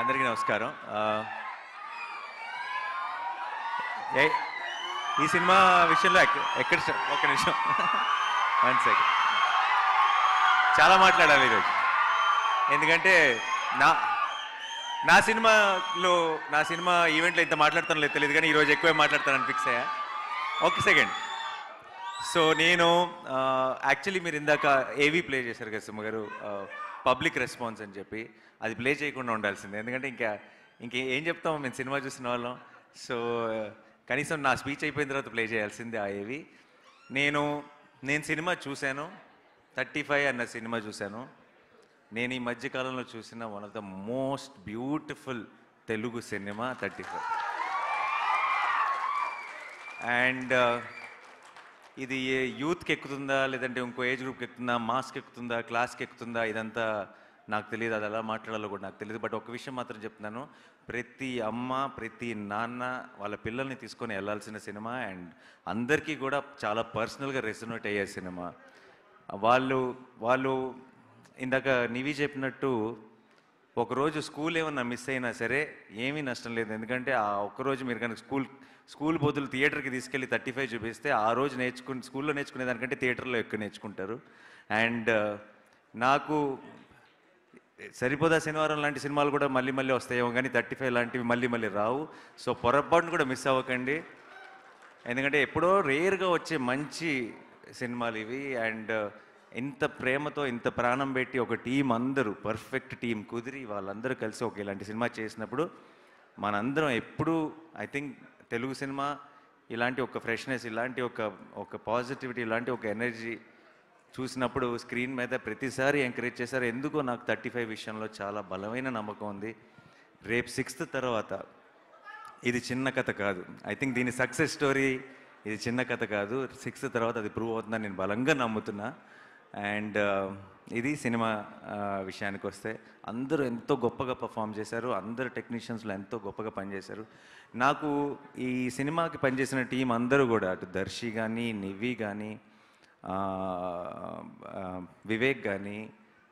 అందరికీ నమస్కారం. ఈ సినిమా విషయంలో ఎక్కడ ఒక్క నిమిషం 1 సెకండ్ చాలా మాట్లాడాలి ఈరోజు. ఎందుకంటే నా సినిమా ఈవెంట్లో ఇంత మాట్లాడుతానో లేదు తెలియదు, కానీ ఈరోజు ఎక్కువే మాట్లాడతానని ఫిక్స్ అయ్యా. ఒక సెకండ్. సో నేను యాక్చువల్లీ మీరు ఇందాక ఏవీ ప్లే చేశారు కదా సుమ గారు, పబ్లిక్ రెస్పాన్స్ అని చెప్పి. అది ప్లే చేయకుండా ఉండాల్సిందే, ఎందుకంటే ఇంకేం చెప్తాము మేము సినిమా చూసిన వాళ్ళం. సో కనీసం నా స్పీచ్ అయిపోయిన తర్వాత ప్లే చేయాల్సిందే ఆ ఏవి. నేను సినిమా చూశాను, 35 అన్న సినిమా చూశాను. నేను ఈ మధ్యకాలంలో చూసిన one of the most beautiful Telugu cinema 35. And ఇది యూత్కి ఎక్కుతుందా లేదంటే ఇంకో ఏజ్ గ్రూప్కి ఎక్కుతుందా, మాస్కి ఎక్కుతుందా, క్లాస్కి ఎక్కుతుందా, ఇదంతా నాకు తెలియదు. అది ఎలా మాట్లాడాలో కూడా నాకు తెలియదు. బట్ ఒక విషయం మాత్రం చెప్తున్నాను, ప్రతి అమ్మ ప్రతి నాన్న వాళ్ళ పిల్లల్ని తీసుకొని వెళ్ళాల్సిన సినిమా. అండ్ అందరికీ కూడా చాలా పర్సనల్గా రెసొనేట్ అయ్యే సినిమా. వాళ్ళు ఇందాక నివి చెప్పినట్టు ఒకరోజు స్కూల్ ఏమన్నా మిస్ అయినా సరే ఏమీ నష్టం లేదు. ఎందుకంటే ఆ ఒక్కరోజు మీరు కనుక స్కూల్ బదులు థియేటర్కి తీసుకెళ్ళి 35 చూపిస్తే ఆ రోజు స్కూల్లో నేర్చుకునే దానికంటే థియేటర్లో ఎక్కువ నేర్చుకుంటారు. అండ్ నాకు సరిపోదా శనివారం లాంటి సినిమాలు కూడా మళ్ళీ మళ్ళీ వస్తాయేమో, కానీ 35 లాంటివి మళ్ళీ మళ్ళీ రావు. సో పొరపాటును కూడా మిస్ అవ్వకండి, ఎందుకంటే ఎప్పుడో రేర్గా వచ్చే మంచి సినిమాలు ఇవి. అండ్ ఇంత ప్రేమతో ఇంత ప్రాణం పెట్టి ఒక టీం, అందరూ పర్ఫెక్ట్ టీం కుదిరి వాళ్ళందరూ కలిసి ఒక ఇలాంటి సినిమా చేసినప్పుడు మనందరం ఎప్పుడూ ఐ థింక్ తెలుగు సినిమా ఇలాంటి ఒక ఫ్రెష్నెస్, ఇలాంటి ఒక పాజిటివిటీ, ఇలాంటి ఒక ఎనర్జీ చూసినప్పుడు స్క్రీన్ మీద ప్రతిసారి ఎంకరేజ్ చేశారు. ఎందుకో నాకు 35 విషయంలో చాలా బలమైన నమ్మకం ఉంది. రేపు 6th తర్వాత ఇది చిన్న కథ కాదు. ఐ థింక్ దీని సక్సెస్ స్టోరీ ఇది చిన్న కథ కాదు. 6th తర్వాత అది ప్రూవ్ అవుతుందని నేను బలంగా నమ్ముతున్నా. అండ్ ఇది సినిమా విషయానికి వస్తే అందరూ ఎంతో గొప్పగా పర్ఫామ్ చేశారు. అందరు టెక్నీషియన్స్లో ఎంతో గొప్పగా పనిచేశారు. నాకు ఈ సినిమాకి పనిచేసిన టీం అందరూ కూడా, అటు దర్శి కానీ, నివి కానీ, వివేక్ కానీ,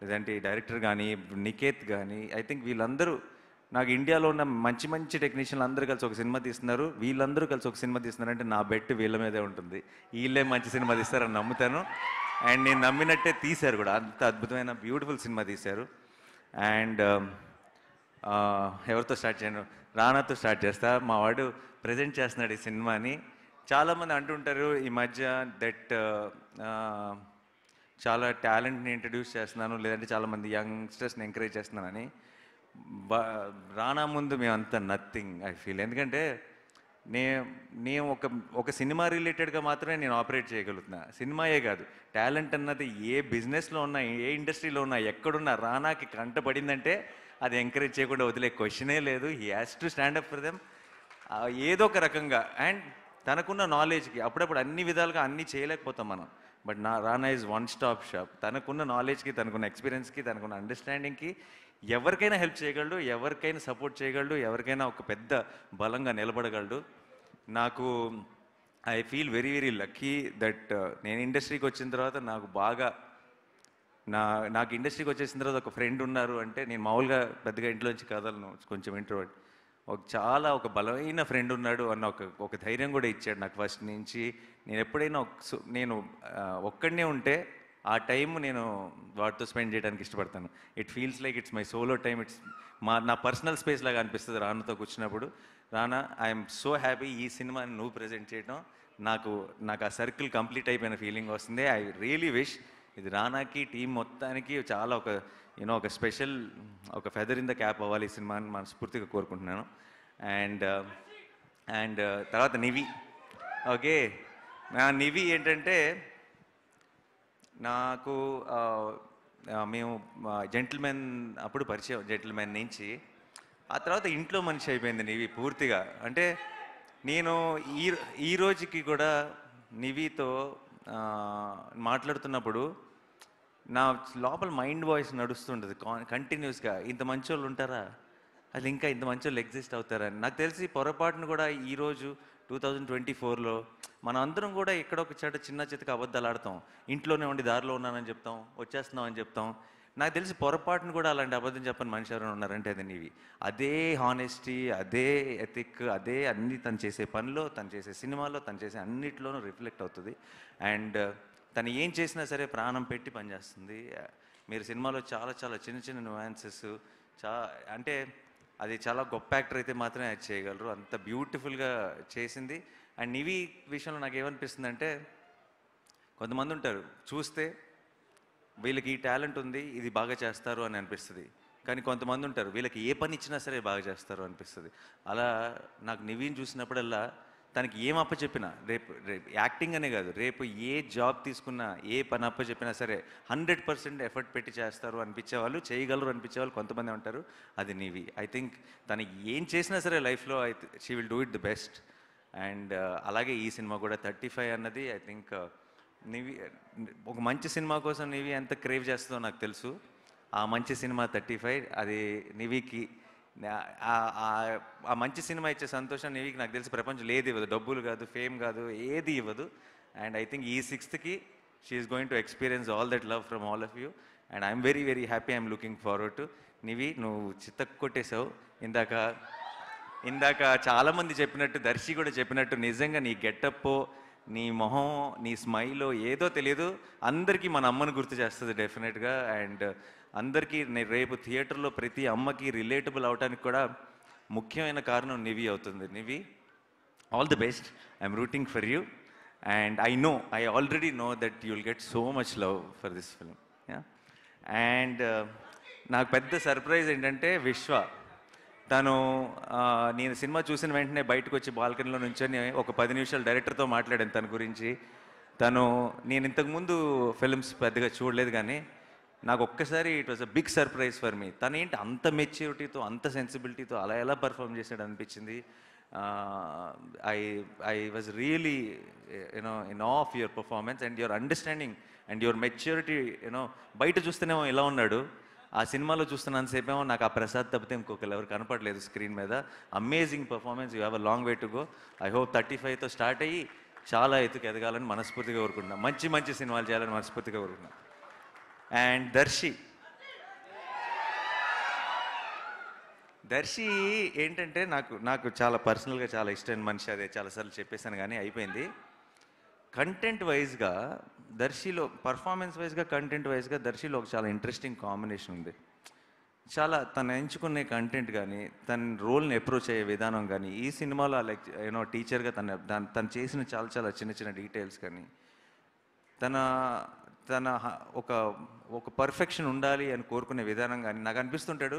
లేదంటే డైరెక్టర్ కానీ, నికేత్ కానీ, ఐ థింక్ వీళ్ళందరూ నాకు ఇండియాలో ఉన్న మంచి మంచి టెక్నీషియన్లు అందరూ కలిసి ఒక సినిమా తీస్తున్నారు. వీళ్ళందరూ కలిసి ఒక సినిమా తీస్తున్నారంటే నా బెట్ వీళ్ళ మీదే ఉంటుంది. వీళ్ళే మంచి సినిమా తీస్తారని నమ్ముతాను. అండ్ నేను నమ్మినట్టే తీశారు కూడా. అంత అద్భుతమైన బ్యూటిఫుల్ సినిమా తీశారు. అండ్ ఎవరితో స్టార్ట్ చేయను, రానాతో స్టార్ట్ చేస్తా. మా వాడు ప్రజెంట్ చేస్తున్నాడు ఈ సినిమాని. చాలామంది అంటుంటారు ఈ మధ్య దట్ చాలా టాలెంట్ని ఇంట్రడ్యూస్ చేస్తున్నాను, లేదంటే చాలామంది యంగ్స్టర్స్ని ఎంకరేజ్ చేస్తున్నానని. రానా ముందు మేమంతా నథింగ్ ఐ ఫీల్. ఎందుకంటే నేను ఒక సినిమా రిలేటెడ్గా మాత్రమే నేను ఆపరేట్ చేయగలుగుతున్నా. సినిమాయే కాదు, టాలెంట్ అన్నది ఏ బిజినెస్లో ఉన్నా, ఏ ఇండస్ట్రీలో ఉన్నా, ఎక్కడున్నా రానాకి కంటపడిందంటే అది ఎంకరేజ్ చేయకుండా వదిలే క్వశ్చనే లేదు. He has to stand up for them ఏదో ఒక రకంగా. అండ్ తనకున్న నాలెడ్జ్కి అప్పుడప్పుడు అన్ని విధాలుగా అన్నీ చేయలేకపోతాం మనం. But Rana is one stop shop. తనకున్న నాలెడ్జ్కి, తనకున్న ఎక్స్పీరియన్స్కి, తనకున్న అండర్స్టాండింగ్కి ఎవరికైనా హెల్ప్ చేయగలడు, ఎవరికైనా సపోర్ట్ చేయగలడు, ఎవరికైనా ఒక పెద్ద బలంగా నిలబడగలడు. నాకు I feel very very lucky that నేను ఇండస్ట్రీకి వచ్చిన తర్వాత నాకు ఇండస్ట్రీకి వచ్చేసిన తర్వాత ఒక ఫ్రెండ్ ఉన్నారు. అంటే నేను మామూలుగా పెద్దగా ఇంట్లోంచి కదలను, కొంచెం ఇంట్రోవర్ట్. ఒక బలమైన ఫ్రెండ్ ఉన్నాడు అన్న ఒక ధైర్యం కూడా ఇచ్చాడు నాకు ఫస్ట్ నుంచి. నేను ఎప్పుడైనా నేను ఒక్కడనే ఉంటే ఆ టైం నేను వాటితో స్పెండ్ చేయడానికి ఇష్టపడతాను. It feels like it's my solo time. నా పర్సనల్ స్పేస్ లాగా అనిపిస్తుంది రానాతో కూర్చున్నప్పుడు. రానా, ఐఎమ్ సో హ్యాపీ ఈ సినిమాని నువ్వు ప్రజెంట్ చేయడం. నాకు ఆ సర్కిల్ కంప్లీట్ అయిపోయిన ఫీలింగ్ వస్తుంది. ఐ రియలీ విష్ ఇది రానాకి, టీం మొత్తానికి చాలా ఒక స్పెషల్, ఒక ఫెదర్ ఇన్ ద క్యాప్ అవ్వాలి ఈ సినిమాని మనస్ఫూర్తిగా కోరుకుంటున్నాను. అండ్ తర్వాత నివి. ఓకే, నా నివి ఏంటంటే, నాకు మేము జెంటిల్మెన్ అప్పుడు పరిచయం, జెంటిల్మెన్ నుంచి. ఆ తర్వాత ఇంట్లో మనిషి అయిపోయింది నివి పూర్తిగా. అంటే నేను ఈ రోజుకి కూడా నివితో మాట్లాడుతున్నప్పుడు నా లోపల మైండ్ వాయిస్ నడుస్తుంటుంది కంటిన్యూస్గా. ఇంత మంచి వాళ్ళు ఉంటారా, అసలు ఇంకా ఇంత మంచి వాళ్ళు ఎగ్జిస్ట్ అవుతారని. నాకు తెలిసి పొరపాటును కూడా ఈరోజు 2024లో మనం అందరం కూడా ఎక్కడొక చోట చిన్న చితక అబద్ధాలు ఆడతాం. ఇంట్లోనే ఉండి దారిలో ఉన్నానని చెప్తాం, వచ్చేస్తున్నాం అని చెప్తాం. నాకు తెలిసి పొరపాటును కూడా అలాంటి అబద్ధం చెప్పని మనిషి ఎవరైనా ఉన్నారంటే అది నీవి. అదే హానెస్టీ, అదే ఎథిక్, అదే అన్ని తను చేసే పనిలో, తను చేసే సినిమాలో, తను చేసే అన్నిట్లోనూ రిఫ్లెక్ట్ అవుతుంది. అండ్ తను ఏం చేసినా సరే ప్రాణం పెట్టి పనిచేస్తుంది. మీరు సినిమాలో చాలా చాలా చిన్న చిన్న నువాన్సెస్ చా అంటే అది చాలా గొప్ప యాక్టర్ అయితే మాత్రమే అది చేయగలరు. అంత బ్యూటిఫుల్గా చేసింది. అండ్ నివి విషయంలో నాకు ఏమనిపిస్తుంది అంటే, కొంతమంది ఉంటారు చూస్తే వీళ్ళకి ఈ టాలెంట్ ఉంది, ఇది బాగా చేస్తారు అని అనిపిస్తుంది. కానీ కొంతమంది ఉంటారు వీళ్ళకి ఏ పని ఇచ్చినా సరే బాగా చేస్తారు అనిపిస్తుంది. అలా నాకు నివిని చూసినప్పుడల్లా తనకి ఏం అప్పచెప్పినా, రేపు రేపు యాక్టింగ్ అనే కాదు, రేపు ఏ జాబ్ తీసుకున్నా, ఏ పని అప్పచెప్పినా సరే 100% ఎఫర్ట్ పెట్టి చేస్తారు అనిపించేవాళ్ళు, చేయగలరు అనిపించేవాళ్ళు కొంతమంది ఉంటారు. అది నివి. ఐ థింక్ తను ఏం చేసినా సరే లైఫ్లో she will do it the best. And అలాగే ఈ సినిమా కూడా 35 అన్నది ఐ థింక్ నివి ఒక మంచి సినిమా కోసం నివి ఎంత క్రేవ్ చేస్తుందో నాకు తెలుసు. ఆ మంచి సినిమా 35 అది నివికి ఆ మంచి సినిమా ఇచ్చే సంతోషం నివికి నాకు తెలిసి ప్రపంచంలో ఏది ఇవ్వదు. డబ్బులు కాదు, ఫేమ్ కాదు, ఏది ఇవ్వదు. అండ్ ఐ థింక్ ఈ 6th she's going to experience all that love from all of you. And I'm very very happy, I'm looking forward to. Nivi, నువ్వు చిత్తకు కొట్టేశావు. ఇందాక ఇందాక చాలామంది చెప్పినట్టు, దర్శి కూడా చెప్పినట్టు, నిజంగా నీ గెటప్పో, నీ మొహం, నీ స్మైలో ఏదో తెలియదు, అందరికీ మన అమ్మను గుర్తు చేస్తుంది డెఫినెట్గా. అండ్ అందరికీ రేపు థియేటర్లో ప్రతి అమ్మకి రిలేటబుల్ అవడానికి కూడా ముఖ్యమైన కారణం నివి అవుతుంది. Nivi, all the best. I'm rooting for you. And I already know that you will get so much love for this film. And నాకు పెద్ద సర్ప్రైజ్ ఏంటంటే విశ్వ. తను నేను సినిమా చూసిన వెంటనే బయటకు వచ్చి బాల్కనీలో నుంచొని ఒక 10 నిమిషాలు డైరెక్టర్తో మాట్లాడాను తన గురించి. నేను ఇంతకుముందు ఫిల్మ్స్ పెద్దగా చూడలేదు, కానీ నాకు ఒక్కసారి it was a big surprise for me. తను ఏంటి అంత మెచ్యూరిటీతో, అంత సెన్సిబిలిటీతో అలా ఎలా పర్ఫామ్ చేశాడు అనిపించింది. I was really in of of your performance and your understanding and your maturity. బయట చూస్తేనేమో ఎలా ఉన్నాడు, ఆ సినిమాలో చూస్తున్నంతసేపేమో నాకు ఆ ప్రసాద్ తప్పితే ఇంకొకరు ఎవరు కనపడలేదు స్క్రీన్ మీద. Amazing performance. You have a long way to go. I hope 35తో స్టార్ట్ అయ్యి చాలా ఎత్తుకు ఎదగాలని మనస్ఫూర్తిగా కోరుకుంటున్నాను. మంచి మంచి సినిమాలు చేయాలని మనస్ఫూర్తిగా కోరుకుంటున్నాను. అండ్ దర్శి ఏంటంటే నాకు చాలా పర్సనల్గా చాలా ఇష్టమైన మనిషి. అదే చాలాసార్లు చెప్పేశాను కానీ అయిపోయింది. కంటెంట్ వైజ్గా దర్శిలో, పర్ఫార్మెన్స్ వైజ్గా, కంటెంట్ వైజ్గా దర్శిలో ఒక చాలా ఇంట్రెస్టింగ్ కాంబినేషన్ ఉంది. చాలా తను ఎంచుకునే కంటెంట్ కానీ, తన రోల్ని అప్రోచ్ అయ్యే విధానం కానీ, ఈ సినిమాలో లైక్ టీచర్గా తను చేసిన చాలా చాలా చిన్న చిన్న డీటెయిల్స్ కానీ, తన తన ఒక ఒక పర్ఫెక్షన్ ఉండాలి అని కోరుకునే విధానం కానీ, నాకు అనిపిస్తుంటాడు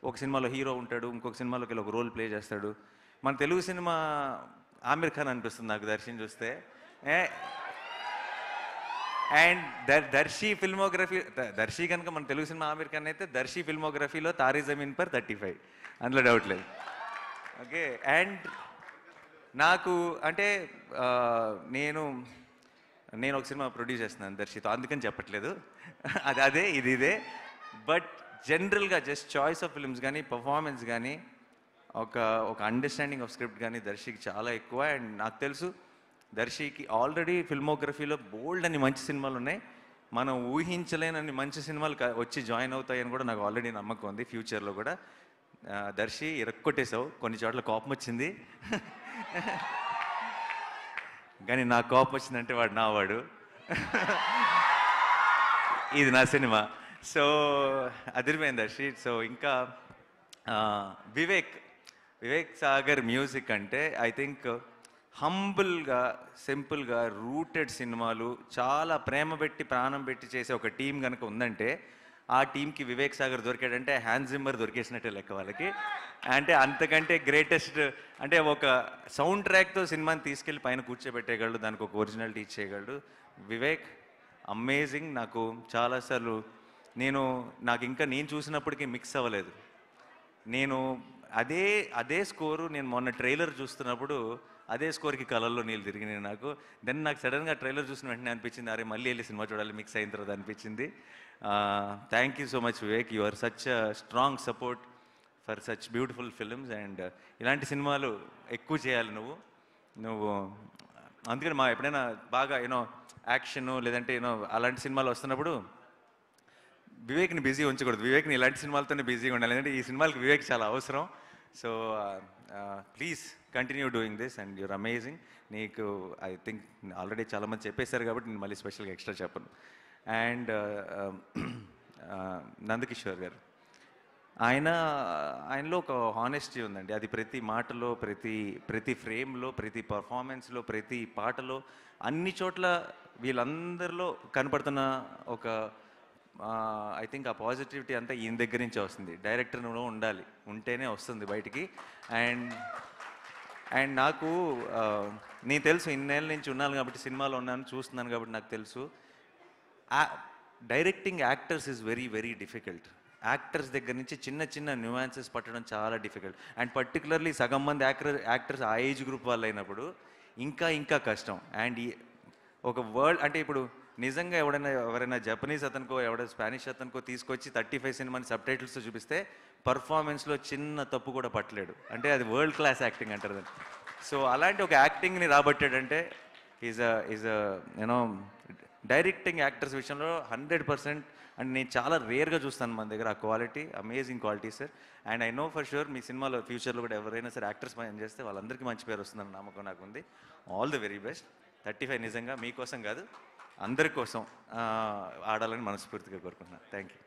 ఒక సినిమాలో హీరో ఉంటాడు, ఇంకొక సినిమాలోకి ఒక రోల్ ప్లే చేస్తాడు. మన తెలుగు సినిమా ఆమిర్ ఖాన్ అనిపిస్తుంది నాకు దర్శిని చూస్తే. అండ్ దర్శి కనుక మన తెలుగు సినిమా ఆమిర్ ఖాన్ అయితే, దర్శి ఫిల్మోగ్రఫీలో తారీ జమీన్ పర్ 35, అందులో డౌట్ లేదు. ఓకే. అండ్ నాకు అంటే నేను ఒక సినిమా ప్రొడ్యూస్ చేస్తున్నాను దర్శితో, అందుకని చెప్పట్లేదు. అదే ఇదే. బట్ జనరల్గా జస్ట్ చాయిస్ ఆఫ్ ఫిల్మ్స్ కానీ, పర్ఫార్మెన్స్ కానీ, ఒక అండర్స్టాండింగ్ ఆఫ్ స్క్రిప్ట్ కానీ దర్శికి చాలా ఎక్కువ. అండ్ నాకు తెలుసు దర్శికి ఆల్రెడీ ఫిల్మోగ్రఫీలో బోల్డ్ అని మంచి సినిమాలు ఉన్నాయి. మనం ఊహించలేనన్ని మంచి సినిమాలు వచ్చి జాయిన్ అవుతాయని కూడా నాకు ఆల్రెడీ నమ్మకం ఉంది. ఫ్యూచర్లో కూడా దర్శి ఇరక్కొట్టేశావు. కొన్ని చోట్ల కోపం వచ్చింది, కానీ నా కోపం వచ్చిందంటే వాడు నా వాడు. ఇది నా సినిమా. సో అదిరిపోయింది దర్శి. సో ఇంకా వివేక్ సాగర్ మ్యూజిక్ అంటే ఐ థింక్ హంబుల్గా, సింపుల్గా రూటెడ్ సినిమాలు, చాలా ప్రేమ పెట్టి ప్రాణం పెట్టి చేసే ఒక టీం కనుక ఉందంటే, ఆ టీంకి వివేక్ సాగర్ దొరికాడంటే హ్యాన్స్ జిమ్మర్ దొరికేసినట్టే లెక్క వాళ్ళకి. అంటే అంతకంటే గ్రేటెస్ట్, అంటే ఒక సౌండ్ ట్రాక్తో సినిమాని తీసుకెళ్ళి పైన కూర్చోబెట్టేయగలడు, దానికి ఒక ఒరిజినాలిటీ ఇచ్చేయగలడు వివేక్. అమేజింగ్. నాకు చాలాసార్లు నాకు ఇంకా నేను చూసినప్పటికీ మిక్స్ అవ్వలేదు. అదే స్కోరు నేను మొన్న ట్రైలర్ చూస్తున్నప్పుడు అదే స్కోర్కి కలర్లో నీళ్ళు తిరిగినాయి నాకు. నాకు సడన్గా ట్రైలర్ చూసిన వెంటనే అనిపించింది, అరే మళ్ళీ వెళ్ళి సినిమా చూడాలి మిక్స్ అయిన తర్వాత అనిపించింది. Thank you so much Vivek. You are such strong support for such beautiful films. And ఇలాంటి సినిమాలు ఎక్కువ చేయాలి నువ్వు. అందుకని ఎప్పుడైనా బాగా యాక్షన్ లేదంటే అలాంటి సినిమాలు వస్తున్నప్పుడు వివేక్ని బిజీ ఉంచకూడదు. వివేక్ని ఇలాంటి సినిమాలతోనే బిజీగా ఉండాలి. ఎందుకంటే ఈ సినిమాకి వివేక్ చాలా అవసరం. So please continue doing this and your amazing. నీకు ఐ థింక్ ఆల్రెడీ చాలామంది చెప్పేశారు కాబట్టి నేను మళ్ళీ స్పెషల్గా ఎక్స్ట్రా చెప్పను. అండ్ నందకిషోర్ గారు, ఆయనలో ఒక హానెస్టీ ఉందండి. అది ప్రతి మాటలో, ప్రతి ఫ్రేమ్లో, ప్రతి పర్ఫార్మెన్స్లో, ప్రతి పాటలో, అన్ని చోట్ల వీళ్ళందరిలో కనపడుతున్న ఒక ఐ థింక్ ఆ పాజిటివిటీ అంతా ఈయన దగ్గర నుంచే వస్తుంది. డైరెక్టర్లో ఉండాలి, ఉంటేనే వస్తుంది బయటికి. అండ్ అండ్ నాకు నేను తెలుసు, ఇన్నేళ్ళ నుంచి ఉన్నాను కాబట్టి, సినిమాలో ఉన్నాను, చూస్తున్నాను కాబట్టి నాకు తెలుసు. Directing actors is very very difficult. Actors దగ్గర నుంచి చిన్న చిన్న న్యూయాన్సెస్ పట్టడం చాలా డిఫికల్ట్. అండ్ పర్టికులర్లీ సగం మంది యాక్టర్స్ ఆ ఏజ్ గ్రూప్ వాళ్ళు అయినప్పుడు ఇంకా ఇంకా కష్టం. అండ్ ఒక వర్డ్ అంటే ఇప్పుడు నిజంగా ఎవరైనా జపనీస్ అతనికో స్పానిష్ అతనికో తీసుకొచ్చి 35 సినిమాని సబ్ టైటిల్స్తో చూపిస్తే పర్ఫార్మెన్స్లో చిన్న తప్పు కూడా పట్టలేడు. అంటే అది వరల్డ్ క్లాస్ యాక్టింగ్ అంటారు దాన్ని. సో అలాంటి ఒక యాక్టింగ్ని రాబట్టాడంటే ఈజ్ యూనో డైరెక్టింగ్ యాక్టర్స్ విషయంలో 100%. అండ్ నేను చాలా రేర్గా చూస్తాను మన దగ్గర ఆ quality, amazing quality sir. And I know for sure మీ సినిమాలో ఫ్యూచర్లో కూడా ఎవరైనా సరే యాక్టర్స్ పని చేస్తే వాళ్ళందరికీ మంచి పేరు వస్తుందని నమ్మకం నాకు ఉంది. All the very best. 35 నిజంగా మీకోసం కాదు, అందరి కోసం ఆడాలని మనస్ఫూర్తిగా కోరుకుంటున్నాను. Thank you.